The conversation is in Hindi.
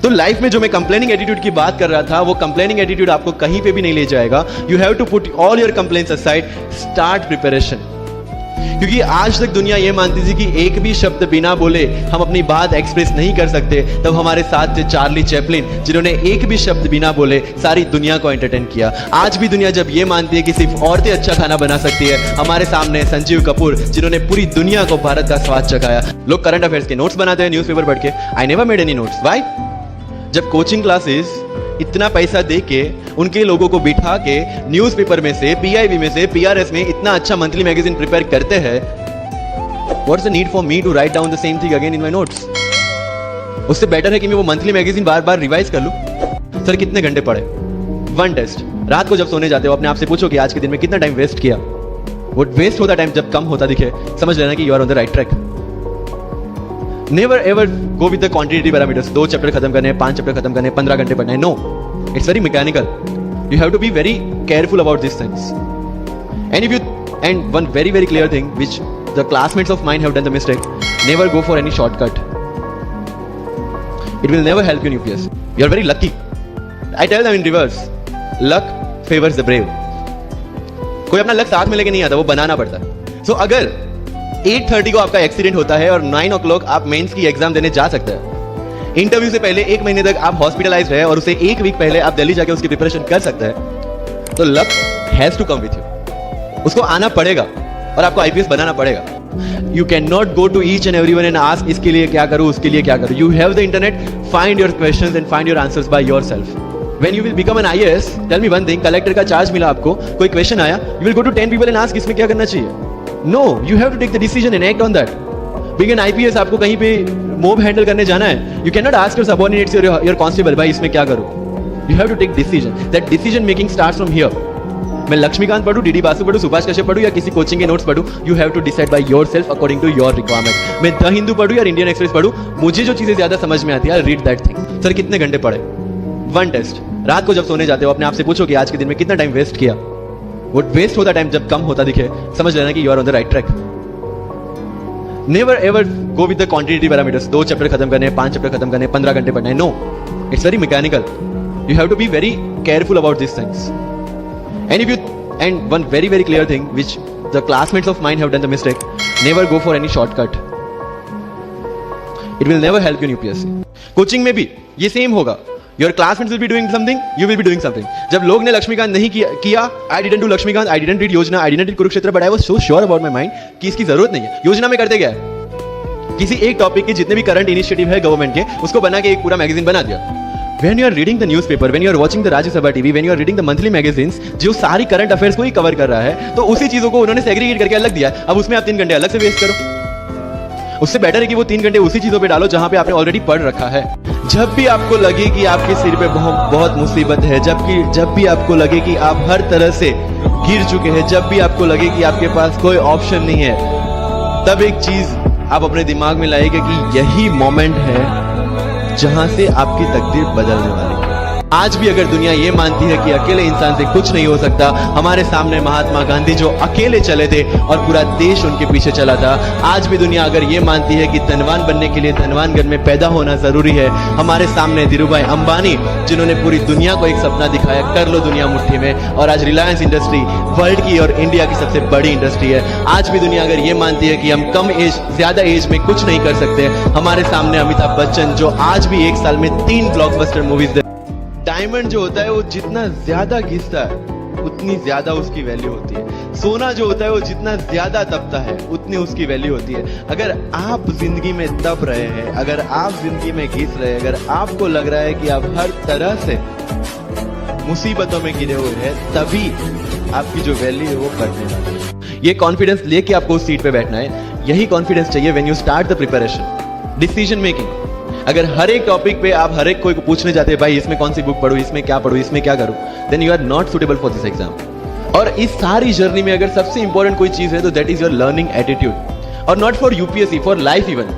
तो लाइफ में जो मैं कंप्लेनिंग एटीट्यूड की बात कर रहा था, वो कंप्लेनिंग एटीट्यूड आपको कहीं पे भी नहीं ले जाएगा. You have to put all your complaints aside, start preparation. क्योंकि आज तक दुनिया ये मानती थी कि एक भी शब्द बिना बोले हम अपनी बात एक्सप्रेस नहीं कर सकते. तब हमारे साथ थे चार्ली चैपलिन, जिन्होंने एक भी शब्द बिना बोले सारी दुनिया को एंटरटेन किया. आज भी दुनिया जब ये मानती है कि सिर्फ औरतें अच्छा खाना बना सकती है, हमारे सामने संजीव कपूर, जिन्होंने पूरी दुनिया को भारत का स्वाद चखाया. लोग करंट अफेयर्स के नोट्स बनाते हैं न्यूज़पेपर पढ़ के. I never made any notes. Why? जब कोचिंग क्लासेस इतना पैसा दे के उनके लोगों को बिठा के न्यूज़पेपर में से, पीआईबी में से, पीआरएस में इतना अच्छा मंथली मैगजीन प्रिपेयर करते हैं, what's the need for me to write down the same thing again in my notes? उससे बेटर है कि मैं वो मंथली मैगजीन बार बार रिवाइज कर लूं. सर कितने घंटे पढ़े? One test. रात को जब सोने जाते हो अपने आप से पूछो कि आज के दिन में कितना टाइम वेस्ट किया. वो वेस्ट होता टाइम जब कम होता दिखे, समझ लेना कि you are on the right track. Never ever go with the quantitative parameters. 2 chapter खत्म करने हैं, 5 चैप्टर खत्म करने हैं, 15 घंटे पढ़ना है. No, it's very mechanical. You have to be very careful about this things. And one very clear thing which the classmates of mine have done the mistake: never go for any shortcut. It will never help you in UPSC. You are very lucky. I tell them in reverse, luck favors the brave. कोई अपना लक साथ में लेके नहीं आता, वो बनाना पड़ता है. So अगर 8:30 को आपका एक्सीडेंट होता है और 9 o'clock आप मेंस की एग्जाम देने जा सकते हैं, इंटरव्यू से पहले 1 महीने तक आप हॉस्पिटलाइज रहे और उसे 1 वीक पहले आप दिल्ली जाके उसकी प्रिपरेशन कर सकते हैं, तो luck has to come with you. उसको आना पड़ेगा और आपको आईपीएस बनाना पड़ेगा. You can not go to each and everyone and ask इसके लिए क्या करूं, उसके लिए क्या करूं. You have the internet, find your questions and find your answers by yourself. When you will become an IAS, tell me one thing, collector का चार्ज मिला आपको, कोई क्वेश्चन आया, you will go to 10 people and ask इसमें क्या करना चाहिए? No, you have to take the decision and act on that. Being an IPS, आपको कहीं पे मोब हैंडल करने जाना है, you can not ask your subordinates, your constable, भाई इसमें क्या करूं. You have to take decision. That decision making starts from here. मैं लक्ष्मीकांत पढ़ूं, डीडी बासु पढ़ूं, सुभाष कश्यप पढ़ूं या किसी कोचिंग के नोट्स पढ़ूं, you have to decide by yourself according to your requirement. मैं द हिंदू पढ़ूं या इंडियन एक्सप्रेस पढ़ूं, मुझे जो चीजें ज्यादा समझ में आती है, रीड दैट थिंग. सर कितने घंटे पढ़े? One test. रात को जब सोने जाते हो अपने आप से पूछो कि आज के दिन में कितना टाइम वेस्ट किया. वो वेस्ट होता टाइम जब कम होता दिखे, समझ लेना कि you are on the right track. Never ever go with the quantitative parameters. 2 chapter खत्म करने हैं, 5 चैप्टर खत्म करने हैं, 15 घंटे पढ़ना है. No, it's very mechanical. You have to be very careful about this things. And one very clear thing which the classmates of mine have done the mistake: never go for any shortcut. It will never help you in UPSC. Coaching में भी ये सेम होगा. Your classmates will be doing something, you will be doing something. जब लोग ने लक्ष्मीकांत नहीं किया, I didn't do Laxmikant, I didn't read योजना, I didn't read Kurukshetra, but I was so sure about my mind कि इसकी जरूरत नहीं है. योजना में करते क्या है? किसी एक टॉपिक के जितने भी करंट इनिशिएटिव है गवर्नमेंट के, उसको बना के एक पूरा मैगजीन बना दिया. When you are reading the newspaper, when you are watching the Rajya Sabha TV, when you are reading the monthly magazines, जो सारी करंट अफेयर्स को ही कवर कर रहा है, तो उसी चीजों को उन्होंने सेग्रीगेट करके अलग दिया है. अब उसमें आप 3 घंटे अलग से वेस्ट करो. उससे बेटर है कि वो 3 घंटे उसी चीजों पे डालो जहां पे आपने ऑलरेडी पढ़ रखा है. जब भी आपको लगे कि आपके सिर पे बहुत मुसीबत है, जब भी आपको लगे कि आप हर तरह से गिर चुके हैं, जब भी आपको लगे कि आपके पास कोई ऑप्शन नहीं है, तब एक चीज आप अपने दिमाग में लाइएगा कि यही मोमेंट है जहां से आपकी तकदीर बदलने वाली है. आज भी अगर दुनिया ये मानती है कि अकेले इंसान से कुछ नहीं हो सकता, हमारे सामने महात्मा गांधी जो अकेले चले थे और पूरा देश उनके पीछे चला था. आज भी दुनिया अगर ये मानती है कि धनवान बनने के लिए धनवान घर में पैदा होना जरूरी है, हमारे सामने धीरूभाई अंबानी, जिन्होंने पूरी दुनिया को एक सपना दिखाया, कर लो दुनिया मुट्ठी में, और आज रिलायंस इंडस्ट्री वर्ल्ड की और इंडिया की सबसे बड़ी इंडस्ट्री है. आज भी दुनिया अगर ये मानती है कि हम कम एज ज्यादा एज में कुछ नहीं कर सकते, हमारे सामने अमिताभ बच्चन, जो आज भी एक साल में 3 ब्लॉकबस्टर मूवीज. डायमंड जो होता है वो जितना ज्यादा घिसता है उतनी ज्यादा उसकी वैल्यू होती है. सोना जो होता है वो जितना ज्यादा तपता है उतनी उसकी वैल्यू होती है. अगर आप जिंदगी में तप रहे हैं, अगर आप जिंदगी में घिस रहे हैं, अगर आपको लग रहा है कि आप हर तरह से मुसीबतों में गिरे हुए हैं, तभी आपकी जो वैल्यू है वो बढ़ने वाली है. ये कॉन्फिडेंस लेके आपको उस सीट पे बैठना है. यही कॉन्फिडेंस चाहिए when you start the preparation. Decision making. अगर हर एक टॉपिक पे आप हर एक कोई को पूछने जाते हैं, भाई इसमें कौन सी बुक पढ़ूं, इसमें क्या पढ़ूं, इसमें क्या करूं, then you are not suitable for this exam. और इस सारी जर्नी में अगर सबसे इंपॉर्टेंट कोई चीज है तो that is your learning attitude. और not for UPSC, for life even.